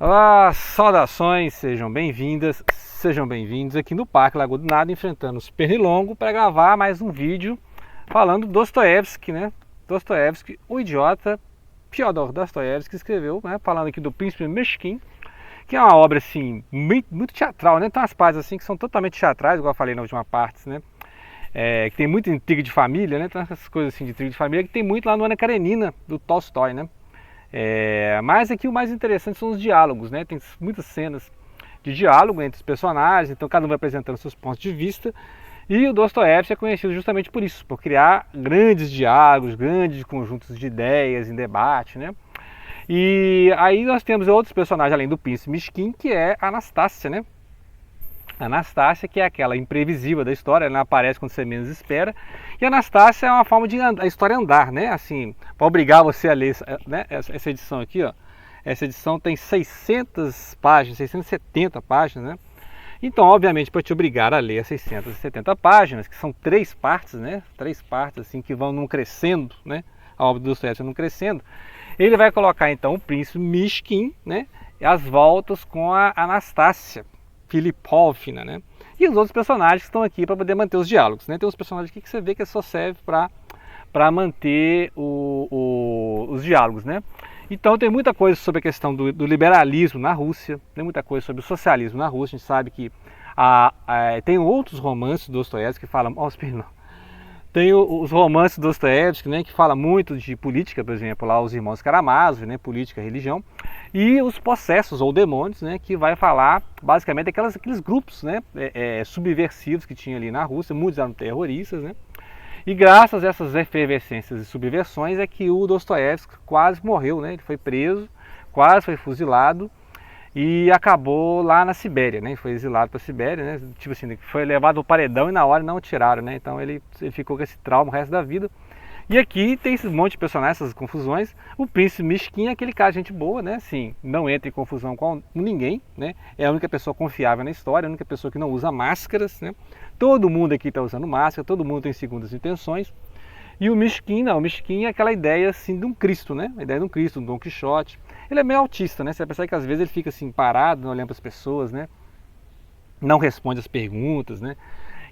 Olá, saudações, sejam bem-vindas, sejam bem-vindos aqui no Parque Lagoa do Nada, enfrentando os pernilongos para gravar mais um vídeo falando do Dostoiévski, né? Dostoiévski, o idiota Fyodor Dostoiévski escreveu, né? Falando aqui do Príncipe Mishkin, que é uma obra assim muito teatral, né? Tem umas partes assim que são totalmente teatrais, igual eu falei na última parte, né? Que tem muita intriga de família, né? Tem essas coisas assim de intriga de família que tem muito lá no Ana Karenina do Tolstói, né? Mas aqui o mais interessante são os diálogos, né? Tem muitas cenas de diálogo entre os personagens, então cada um vai apresentando seus pontos de vista. E o Dostoiévski é conhecido justamente por isso, por criar grandes diálogos, grandes conjuntos de ideias em debate, né? E aí nós temos outros personagens além do Príncipe Mishkin, que é a Anastácia, né? A Anastácia, que é aquela imprevisível da história, ela aparece quando você menos espera. E a Anastácia é uma forma de a história andar, né? Assim, para obrigar você a ler, né? Essa edição aqui, ó. Essa edição tem 600 páginas, 670 páginas, né? Então, obviamente, para te obrigar a ler as 670 páginas, que são 3 partes, né? 3 partes assim que vão num crescendo, né? A obra do Dostoiévski num crescendo. Ele vai colocar então o Príncipe Mishkin, né? E as voltas com a Anastácia Filipovna, né? E os outros personagens que estão aqui para poder manter os diálogos, né? Tem uns personagens aqui que você vê que só serve para manter os diálogos, né? Então tem muita coisa sobre a questão do liberalismo na Rússia, tem muita coisa sobre o socialismo na Rússia. A gente sabe que tem outros romances do Dostoiévski que falam... Tem os romances do Dostoiévski, né, que fala muito de política, por exemplo, lá os Irmãos Karamazov, né, política, religião, e os possessos ou demônios, né, que vai falar basicamente aqueles grupos, né, subversivos que tinha ali na Rússia, muitos eram terroristas, né, e graças a essas efervescências e subversões é que o Dostoiévski quase morreu, né, ele foi preso, quase foi fuzilado, e acabou lá na Sibéria, né? Foi exilado para a Sibéria, né? Tipo assim, foi levado ao paredão e na hora não o tiraram, né? Então ele ficou com esse trauma o resto da vida. E aqui tem esse monte de personagens, essas confusões. O Príncipe Mishkin é aquele cara, gente boa, né? Assim, não entra em confusão com ninguém, né? É a única pessoa confiável na história, a única pessoa que não usa máscaras, né? Todo mundo aqui está usando máscara, todo mundo tem segundas intenções. E o Mishkin, não, o Mishkin é aquela ideia assim de um Cristo, né? A ideia de um Cristo, um Dom Quixote. Ele é meio autista, né? Você vai pensar que às vezes ele fica assim parado, não olhando para as pessoas, né? Não responde as perguntas, né?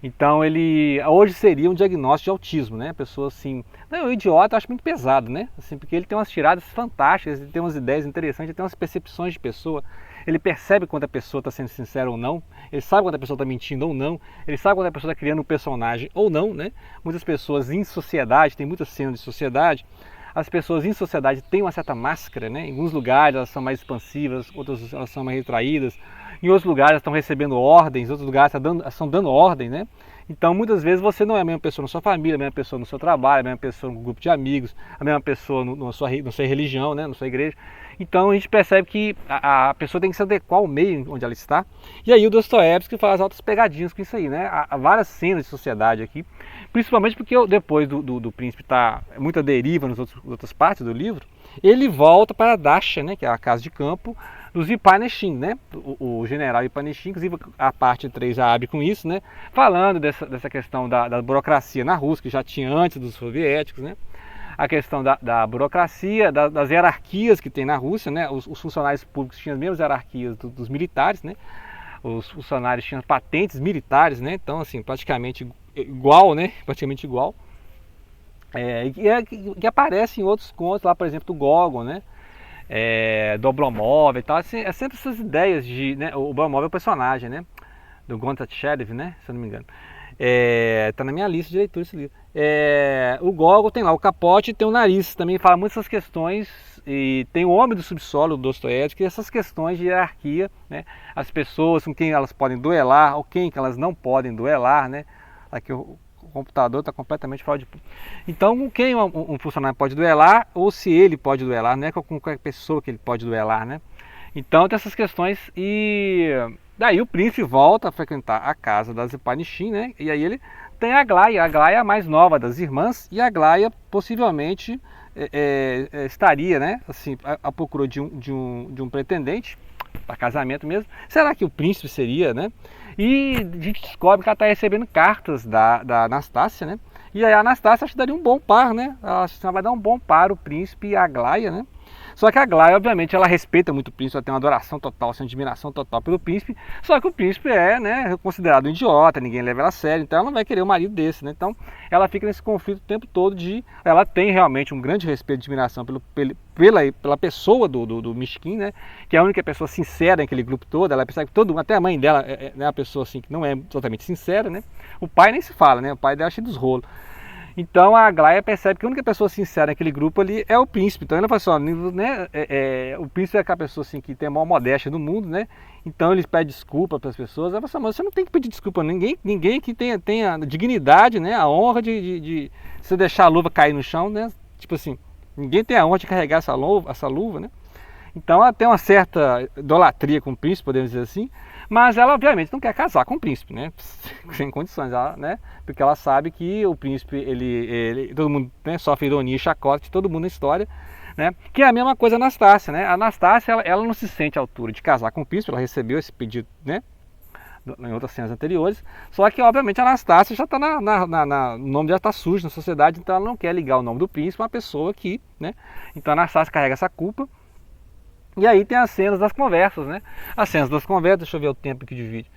Então ele hoje seria um diagnóstico de autismo, né? A pessoa assim, não, o idiota eu acho muito pesado, né? Assim, porque ele tem umas tiradas fantásticas, ele tem umas ideias interessantes, ele tem umas percepções de pessoa. Ele percebe quando a pessoa está sendo sincera ou não, ele sabe quando a pessoa está mentindo ou não, ele sabe quando a pessoa está criando um personagem ou não, né? Muitas pessoas em sociedade, tem muitas cenas de sociedade, as pessoas em sociedade têm uma certa máscara, né? Em alguns lugares elas são mais expansivas, outros elas são mais retraídas, em outros lugares elas estão recebendo ordens, em outros lugares estão dando ordem, né? Então muitas vezes você não é a mesma pessoa na sua família, a mesma pessoa no seu trabalho, a mesma pessoa no grupo de amigos, a mesma pessoa na sua religião, né? Na sua igreja. Então a gente percebe que a pessoa tem que se adequar ao meio onde ela está. E aí o Dostoiévski faz altas pegadinhas com isso aí, né? Há várias cenas de sociedade aqui, principalmente porque depois do príncipe estar muito à deriva nas outras partes do livro, ele volta para a Dasha, né? Que é a casa de campo dos Ipaneshin, né? O general Ipaneshin, inclusive a parte 3 já abre com isso, né? Falando dessa questão da burocracia na Rússia, que já tinha antes dos soviéticos, né? A questão da burocracia, das hierarquias que tem na Rússia, né? Os funcionários públicos tinham as mesmas hierarquias dos militares, né? Os funcionários tinham patentes militares, né? Então, assim, praticamente igual, né? Praticamente igual. Que aparece em outros contos lá, por exemplo, do Gogol, né? Do Oblomov e tal. Assim, é sempre essas ideias de... Né? O Oblomov é o personagem, né? Do Gon Tatsherev, né? Se eu não me engano. Tá na minha lista de leitura esse livro. O Gogol tem lá o capote e tem o nariz, também fala muito essas questões, e tem o Homem do Subsolo do Dostoiévski, essas questões de hierarquia, né? As pessoas com quem elas podem duelar ou quem que elas não podem duelar, né? Aqui o computador está completamente fora de... Então com quem um funcionário pode duelar ou se ele pode duelar, não é com qualquer pessoa que ele pode duelar, né? Então tem essas questões e daí o príncipe volta a frequentar a casa das Ipaneshin, né? E aí ele tem a Aglaia é a mais nova das irmãs, e a Aglaia possivelmente estaria, né, assim, à procura de um pretendente para casamento mesmo. Será que o príncipe seria, né? E a gente descobre que ela está recebendo cartas da Anastácia, né? E aí a Anastácia acho que daria um bom par, né? Ela vai dar um bom par, o príncipe e a Aglaia, né? Só que a Aglaia, obviamente, ela respeita muito o príncipe, ela tem uma adoração total, uma admiração total pelo príncipe, só que o príncipe é, né, considerado um idiota, ninguém leva ela a sério, então ela não vai querer um marido desse, né? Então ela fica nesse conflito o tempo todo ela tem realmente um grande respeito e admiração pela pessoa do Mishkin, né? Que é a única pessoa sincera naquele grupo todo, ela percebe que todo mundo, até a mãe dela é uma pessoa assim que não é totalmente sincera, né? O pai nem se fala, né? O pai dela é cheio dos rolos. Então a Aglaia percebe que a única pessoa sincera naquele grupo ali é o príncipe. Então ela fala assim, ó, né, o príncipe é aquela pessoa assim, que tem a maior modéstia do mundo, né? Então eles pedem desculpa para as pessoas. Ela fala assim, mas você não tem que pedir desculpa a ninguém que tenha dignidade, né? A honra de você deixar a luva cair no chão, né? Tipo assim, ninguém tem a honra de carregar essa luva, né? Então ela tem uma certa idolatria com o príncipe, podemos dizer assim, mas ela obviamente não quer casar com o príncipe, né? Sem condições, né? Porque ela sabe que o príncipe, todo mundo, né, sofre ironia e chacota de todo mundo na história, né? Que é a mesma coisa a Anastácia, né? A Anastácia, ela não se sente à altura de casar com o príncipe, ela recebeu esse pedido, né? Em outras cenas anteriores, só que obviamente a Anastácia já está o nome dela está sujo na sociedade, então ela não quer ligar o nome do príncipe a uma pessoa que, né? Então a Anastácia carrega essa culpa. E aí tem as cenas das conversas, né? As cenas das conversas, deixa eu ver o tempo aqui de vídeo.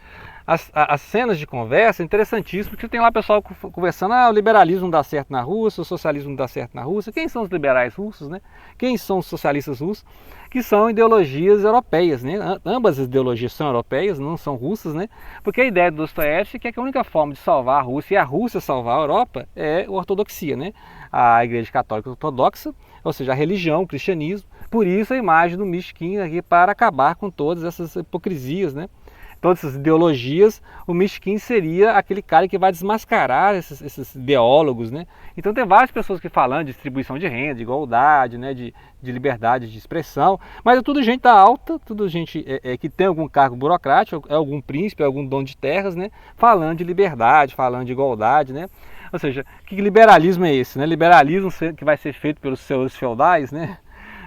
As cenas de conversa, interessantíssimo, porque tem lá o pessoal conversando, o liberalismo não dá certo na Rússia, o socialismo não dá certo na Rússia. Quem são os liberais russos, né? Quem são os socialistas russos? Que são ideologias europeias, né? Ambas as ideologias são europeias, não são russas, né? Porque a ideia do Dostoiévski é que a única forma de salvar a Rússia e a Rússia salvar a Europa é a ortodoxia, né? A Igreja Católica Ortodoxa, ou seja, a religião, o cristianismo. Por isso a imagem do Mishkin aqui para acabar com todas essas hipocrisias, né? Todas essas ideologias, o Mishkin seria aquele cara que vai desmascarar esses ideólogos, né? Então tem várias pessoas que falam de distribuição de renda, de igualdade, né? de liberdade de expressão, mas é tudo gente da alta, tudo gente que tem algum cargo burocrático, é algum príncipe, é algum dono de terras, né? Falando de liberdade, falando de igualdade, né? Ou seja, que liberalismo é esse, né? Liberalismo que vai ser feito pelos senhores feudais, né?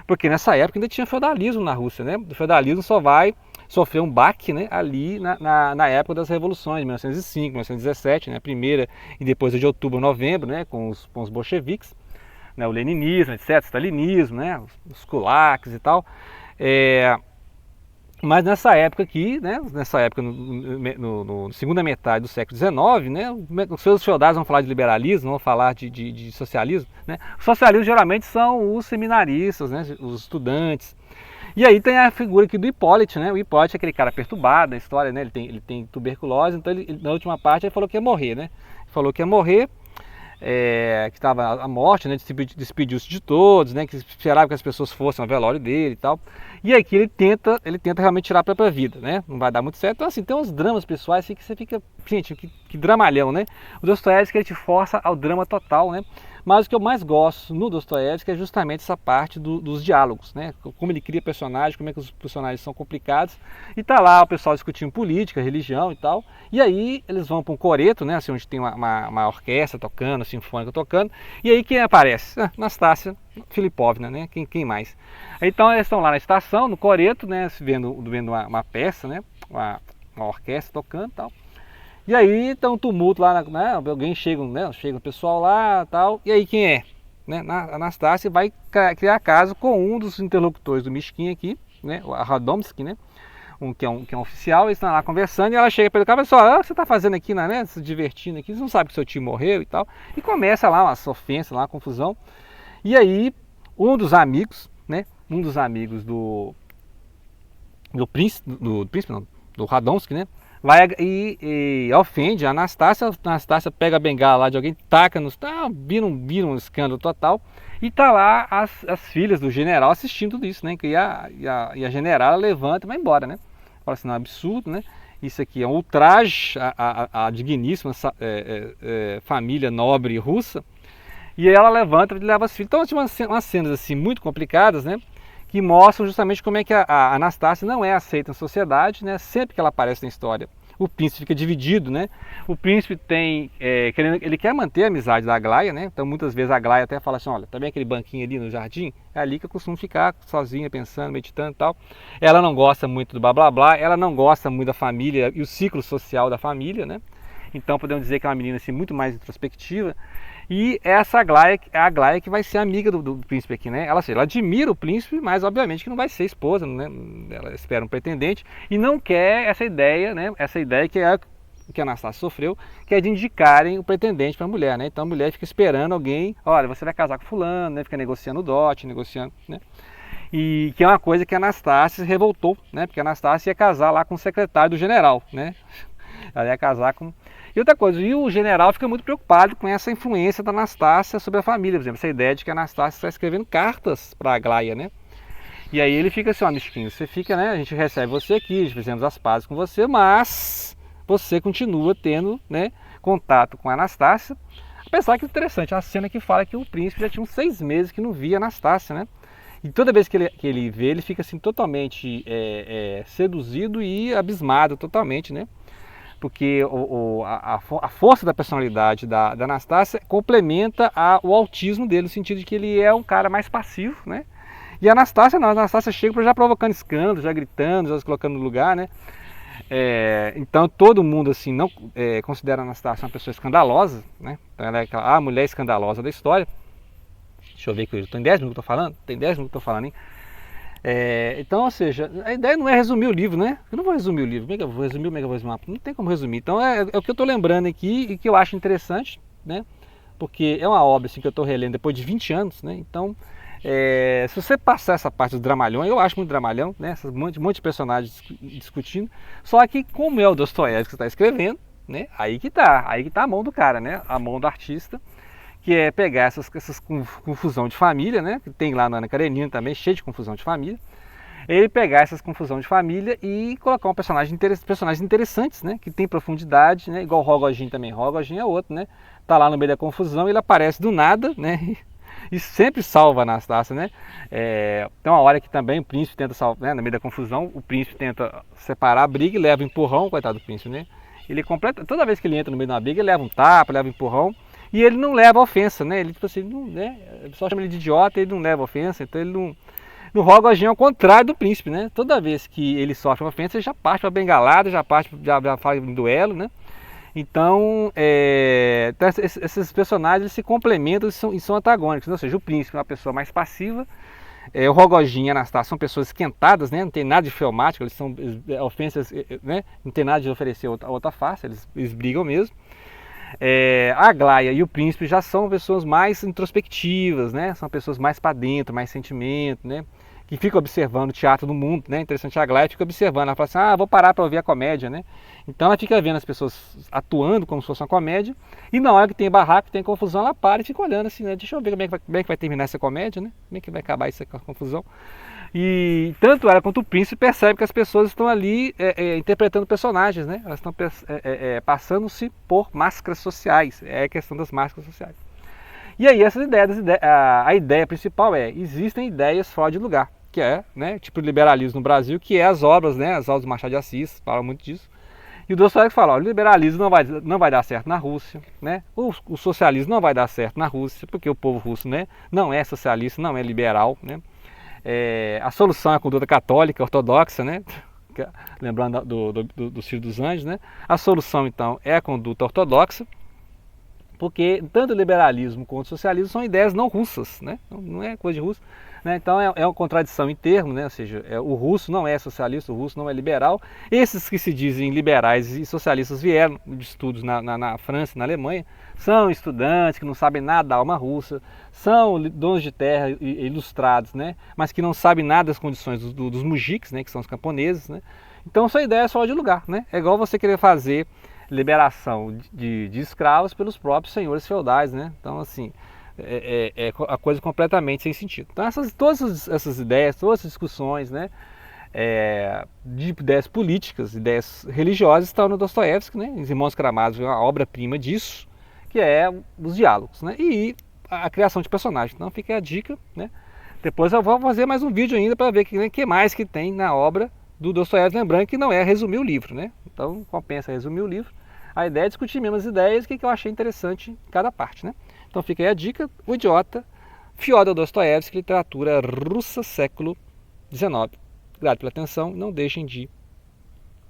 Porque nessa época ainda tinha feudalismo na Rússia, né? O feudalismo só vai sofrer um baque, né, ali na época das revoluções, 1905, 1917, né, a primeira e depois a de outubro, novembro, né, com os bolcheviques, né, o leninismo, etc., o stalinismo, né, os kulaks e tal. Mas nessa época aqui, né, no segunda metade do século XIX, né, os seus feudais vão falar de liberalismo, vão falar de socialismo, né. Os socialistas geralmente são os seminaristas, né, os estudantes. E aí tem a figura aqui do Hipólito, né? O Hipólito é aquele cara perturbado na história, né? Ele tem tuberculose, então na última parte ele falou que ia morrer, né? Ele falou que ia morrer, que estava a morte, né? Despediu-se de todos, né? Que esperava que as pessoas fossem ao velório dele e tal. E aqui ele tenta realmente tirar a própria vida, né? Não vai dar muito certo. Então assim, tem uns dramas pessoais assim, que você fica, gente, que dramalhão, né? O Dostoiévski, ele te força ao drama total, né? Mas o que eu mais gosto no Dostoiévski é justamente essa parte dos diálogos, né? Como ele cria personagens, como é que os personagens são complicados. E tá lá o pessoal discutindo política, religião e tal. E aí eles vão para um coreto, né? Assim, onde tem uma orquestra tocando, sinfônica tocando. E aí quem aparece? Nastácia Filipovna, né? Quem mais? Então eles estão lá na estação, no coreto, né? Vendo uma peça, né? Uma orquestra tocando e tal. E aí tem um tumulto lá, né? Alguém chega o pessoal lá e tal. E aí quem é? Né? A Anastácia vai criar caso com um dos interlocutores do Mishkin aqui, né? O Radomski, né? Que é um oficial. Eles estão lá conversando e ela chega para ele, cara, pessoal, o que você está fazendo aqui, né? Se divertindo aqui, você não sabe que seu tio morreu e tal. E começa lá umas ofensas, lá uma confusão. E aí um dos amigos, né? Um dos amigos do príncipe, do Radomski, né? Vai e ofende a Anastácia. A Anastácia pega a bengala lá de alguém, taca nos... vira um escândalo total. E tá lá as filhas do general assistindo tudo isso, né? E a generala levanta e vai embora, né? Fala assim, não, é absurdo, né? Isso aqui é um ultraje à digníssima família nobre russa. E aí ela levanta e leva as filhas. Então tinha umas cenas assim muito complicadas, né? Que mostram justamente como é que a Anastácia não é aceita na sociedade, né? Sempre que ela aparece na história, o príncipe fica dividido, né? O príncipe ele quer manter a amizade da Aglaia, né? Então muitas vezes a Aglaia até fala assim, olha, tá vendo aquele banquinho ali no jardim? É ali que eu costumo ficar sozinha, pensando, meditando e tal. Ela não gosta muito do blá blá blá, ela não gosta muito da família e o ciclo social da família, né? Então podemos dizer que é uma menina assim, muito mais introspectiva. E essa Aglaia é a Aglaia que vai ser amiga do príncipe aqui, né? Ela admira o príncipe, mas obviamente que não vai ser esposa, né? Ela espera um pretendente e não quer essa ideia, né? Essa ideia que é que a Anastácia sofreu, que é de indicarem o pretendente para a mulher, né? Então a mulher fica esperando alguém, olha, você vai casar com fulano, né? Fica negociando o dote, negociando, né? E que é uma coisa que a Anastácia se revoltou, né? Porque a Anastácia ia casar lá com o secretário do general, né? Ela ia casar com... E outra coisa, e o general fica muito preocupado com essa influência da Anastácia sobre a família, por exemplo, essa ideia de que a Anastácia está escrevendo cartas para a Aglaia, né? E aí ele fica assim, ó, Misquinho, você fica, né? A gente recebe você aqui, fizemos as pazes com você, mas você continua tendo, né, contato com a Anastácia. Apesar que é interessante, a cena que fala que o príncipe já tinha uns 6 meses que não via a Anastácia, né? E toda vez que ele vê, ele fica assim totalmente seduzido e abismado totalmente, né? Porque a força da personalidade da Anastácia complementa o autismo dele, no sentido de que ele é um cara mais passivo, né? E a Anastácia não, a Anastácia chega já provocando escândalo, já gritando, já se colocando no lugar, né? Então todo mundo assim não considera a Anastácia uma pessoa escandalosa, né? Então ela é a mulher escandalosa da história. Deixa eu ver que eu estou em 10 minutos que eu tô falando? Tem 10 minutos que eu tô falando, hein? Então, ou seja, a ideia não é resumir o livro, né? Eu não vou resumir o livro, como é que eu vou resumir, como é que eu vou resumir? Não tem como resumir. Então é o que eu estou lembrando aqui e que eu acho interessante, né? Porque é uma obra assim, que eu estou relendo depois de 20 anos, né? Então, se você passar essa parte do dramalhão, eu acho muito dramalhão, né? Um monte de personagens discutindo. Só que como é o Dostoiévski que está escrevendo, né? Aí que tá a mão do cara, né? A mão do artista, que é pegar essas confusão de família, né? Que tem lá na Ana Karenina também, cheio de confusão de família. Ele pegar essas confusão de família e colocar personagens interessantes, né? Que tem profundidade, né? Igual o Rogojin também. Rogojin é outro, né? Tá lá no meio da confusão, ele aparece do nada, né? E sempre salva a Anastácia, né? Tem uma hora que também o príncipe tenta salvar, né? No meio da confusão, o príncipe tenta separar a briga e leva um empurrão, coitado do príncipe, né? Ele completa, toda vez que ele entra no meio de uma briga, ele leva um tapa, leva um empurrão. E ele não leva ofensa, né? Ele tipo assim, não, né? O pessoal chama ele de idiota, ele não leva ofensa, então ele não. No Rogojin é ao contrário do príncipe, né? Toda vez que ele sofre uma ofensa, ele já parte para bengalada, já fala em duelo, né? Então, esses personagens eles se complementam e são antagônicos, né? Ou seja, o príncipe é uma pessoa mais passiva, o Rogojin e a Anastácia são pessoas esquentadas, né? Não tem nada de filmático, eles são ofensas, né? Não tem nada de oferecer outra face, eles brigam mesmo. A Aglaia e o príncipe já são pessoas mais introspectivas, né? São pessoas mais para dentro, mais sentimento, né? Que ficam observando o teatro do mundo, né? Interessante, a Aglaia fica observando, ela fala assim, vou parar para ouvir a comédia, né? Então ela fica vendo as pessoas atuando como se fosse uma comédia, e na hora que tem barraco, tem confusão, ela para e fica olhando assim, né? Deixa eu ver como é que vai terminar essa comédia, né? Como é que vai acabar essa confusão. E tanto ela quanto o príncipe percebem que as pessoas estão ali interpretando personagens, né? Elas estão passando-se por máscaras sociais, é a questão das máscaras sociais. E aí essas ideias, a ideia principal existem ideias fora de lugar, que é, né, tipo o liberalismo no Brasil, que é as obras, né, as obras do Machado de Assis, falam muito disso. E o Dostoiévski fala, o liberalismo não vai dar certo na Rússia, né? O socialismo não vai dar certo na Rússia, porque o povo russo, né, não é socialista, não é liberal, né? A solução é a conduta católica, ortodoxa, né? Lembrando do Ciro dos Anjos, né? A solução, então, é a conduta ortodoxa, porque tanto o liberalismo quanto o socialismo são ideias não russas, né? Não é coisa de russo, né? Então é uma contradição em termos, né? Ou seja, o russo não é socialista, o russo não é liberal. Esses que se dizem liberais e socialistas vieram de estudos na França e na Alemanha, são estudantes que não sabem nada da alma russa, são donos de terra ilustrados, né? Mas que não sabem nada das condições dos mujiks, né? Que são os camponeses, né? Então são ideias fora de lugar, né? É igual você querer fazer liberação de escravos pelos próprios senhores feudais, né? Então, assim, a coisa completamente sem sentido. Então, todas essas ideias, todas essas discussões, né? De ideias políticas, ideias religiosas, estão no Dostoiévski, né? Os Irmãos Karamazov é uma obra-prima disso, que é os diálogos, né? E a criação de personagens. Então, fica a dica, né? Depois eu vou fazer mais um vídeo ainda para ver o que mais que tem na obra do Dostoiévski, lembrando que não é resumir o livro, né? Então compensa resumir o livro. A ideia é discutir mesmo as ideias, o que eu achei interessante em cada parte, né? Então fica aí a dica, O Idiota, Fyodor Dostoiévski, literatura russa, século XIX. Obrigado pela atenção, não deixem de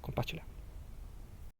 compartilhar.